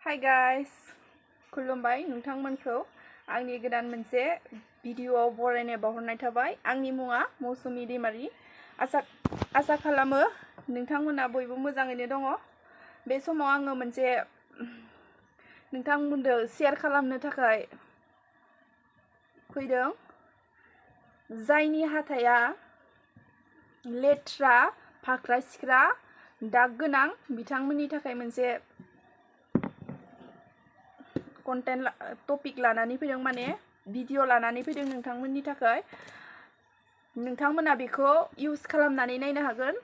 Hi guys, खुलुमबाय नोंथांमोनखौ आंनि गोदान मोनसे भिडिअआव बरायनाय बावहरनाय थाबाय। आंनि मुङा मौसुमी दैमारि। आसा खालामो नोंथांमोना बयबो मोजाङैनो दङ। बे समाव आङो मोनसे नोंथांमोनजों शेयार खालामनो थाखाय फैदों। जायनि हाथाया लेथ्रा, फाख्रा सिख्रा, दाग गोनां बिथांमोननि थाखाय मोनसे कन्टेन्ट टपिक लानानै फैदों, माने भिडिअ लानानै फैदों नोंथांमोननि थाखाय। नोंथांमोना बेखौ इउज खालामनानै नायनो हागोन।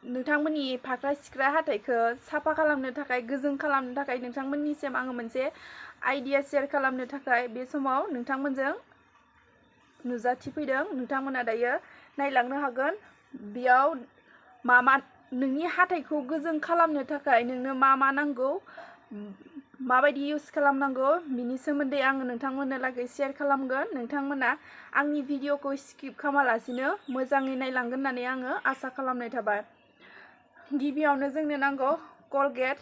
नोंथांमोननि फाख्रा सिख्रा हाथाइखौ साफा खालामनो थाखाय, गोजों खालामनो थाखाय नोंथांमोननिसिम आङो मोनसे आइडिया शेयार खालामनो थाखाय बे समाव नोंथांमोनजों नुजाथिफैदों। नोंथांमोना दायो नायलांनो हागोन। बेयाव नोंनि हाथाइखौ गोजों खालामनो थाखाय नोंनो मा नांगौ, माबायदि इउज खालामनांगौ, बिनि सोमोन्दै आङो नोंथांमोननो लागै शेयार खालामगोन। नोंथांमोना आंनि भिडिअखौ स्किप खालामालासिनो मोजाङै नायलांगोन होननानै आङो आसा खालामनाय थाबाय। गिबियावनो जोंनो नांगौ कलगेट।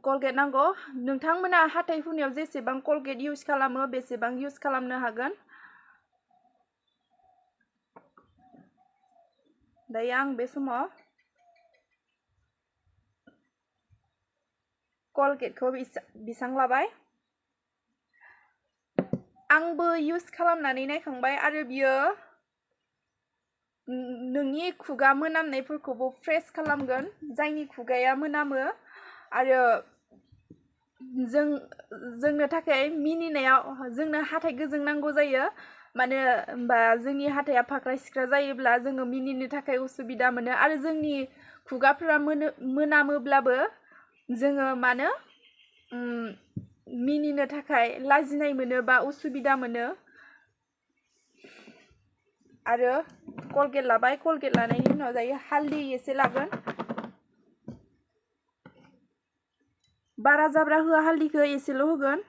कलगेट नांगौ। नोंथांमोना हाथाइ हुनायाव जेसेबां कलगेट इउज खालामो बेसेबां इउज खालामनो हागोन। दायो आं बे समाव कलगेटखौ बेसां लाबाय। आंबो इउज खालामनानै नायखांबाय आरो बियो नोंनि खुगा मोनामनायफोरखौबो फ्रेश खालामगोन। जायनि खुगाया मोनामो आरो जोंनो थाखाय मिनिनायाव जोंनो हाथाइ गोजों नांगौ जायो। मानो होनबा जोंनि हाथाइया फाख्रा सिख्रा जायोब्ला जोङो मिनिनो थाखाय उसुबिदा मोनो आरो जोंनि खुगाफोरा मोनामोब्लाबो जोङो मिनिनो थाखाय लाजिनाय मोनो बा उसुबिदा मोनो। आरो कलगेट लाबाय। कलगेट लानायनि उनाव दायो हालदै एसे लागोन। बारा जाब्रा होआ, हालदैखौ एसेल' होगोन।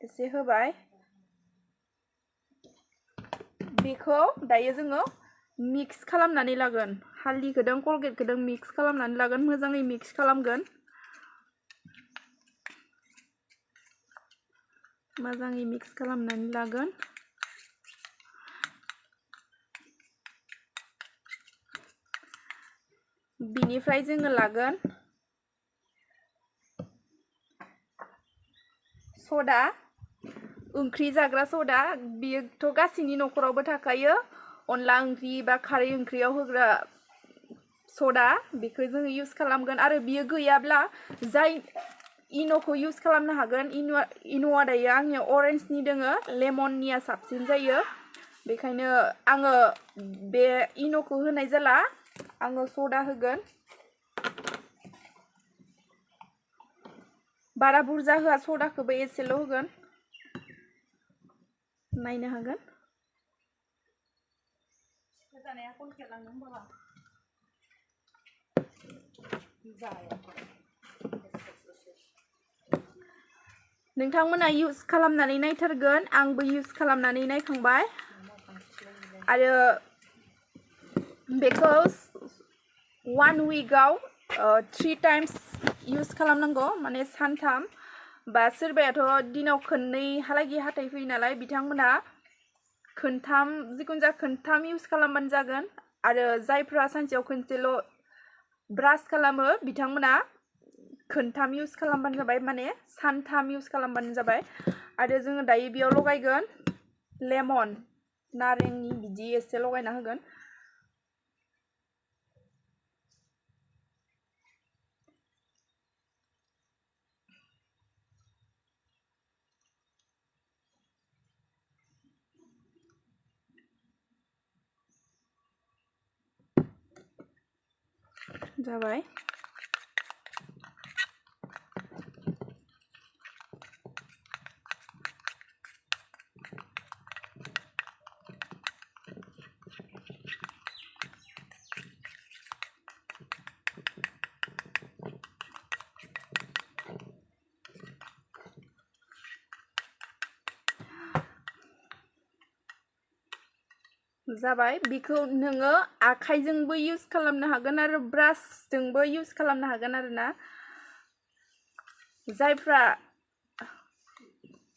एसे होबाय। बेखौ दायो जोङो मिक्स खालामनानै लागोन। हालदैखौदों कलगेटखौदों मिक्स खालामनानै लागोन। मोजाङै मिक्स खालामगोन। मोजाङै मिक्स खालामनानै लागोन। बिनिफ्राय जोङो लागोन सदा, ओंख्रि जाग्रा सदा। बेयोथ' गासैनि न'खरावबो थाखायो। अनला ओंख्रि बा खारै ओंख्रियाव होग्रा सदा, बेखौ जोङो इउज खालामगोन। आरो बियो गैयाब्ला जाय इन'खौ इउज खालामनो हागोन। इन'आ दायो आंनियाव अरेन्जनि दोङो, लेमननिया साबसिन जायो। बेखायनो आङो बे इन'खौ होनाय जाला, आङो सदा होगोन। बारा बुरजा होआ, सदाखौबो एसेल' होगोन। नायनो हागोन। नोंथांमोना इउज खालामनानै नायथारगोन। आंबो इउज खालामनानै नायखांबाय आरो बेखौ 1 उइकआव 3 टाइम्स इउज खालामनांगौ, माने सानथाम। बा सोरबायाथ' दिनाव खननैहालागै हाथाइ फैयो नालाय, बिथांमोना खनथाम, जिखुनु जाया खनथाम इउज खालामबानो जागोन। आरो जायफ्रा सानसेयाव खनसेल' ब्रास खालामो बिथांमोना खनथाम इउज खालामबानो जाबाय, माने सानथाम इउज खालामबानो जाबाय। आरो जोङो दायो बेयाव लगायगोन लेमन, नारेंनि बिदि एसे लगायना होगोन। जाबाय। जाबाय बेखौ नोङो आखाइजोंबो इउज खालामनो हागोन आरो ब्रासजोंबो इउज खालामनो हागोन आरोना जायफ्रा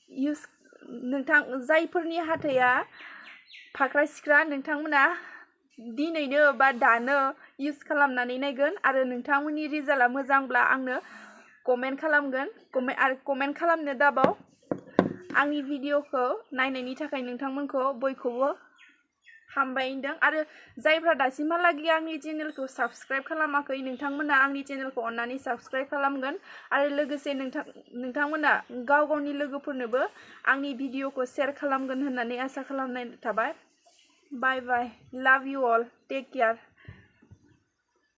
इउज जायफोरनि हाथाया फाख्रा सिख्रा नोंथांमोना दिनैनो बा दानो इउज खालामनानै नायगोन आरो नोंथांमोननि रिजाल्टआ मोजांब्ला आंनो कमेन्ट खालामगोन कमेन्ट खालामनो दाबाव आंनि भिडिअखौ नायनायनि थाखाय नोंथांमोनखौ बयखौबो हामबायदों आरो जायफ्रा दासिमहालागै आंनि चेनेलखौ साबस्क्राइब खालामाखै नोंथांमोना आंनि चेनेलखौ अन्नानै साबस्क्राइब खालामगोन आरो लोगोसे नोंथांमोना गावनि लोगोफोरनोबो आंनि भिडिअखौ शेयार खालामगोन होननानै आसा खालामनाय थाबाय बाय बाय लाभ यू ऑल टेक केयार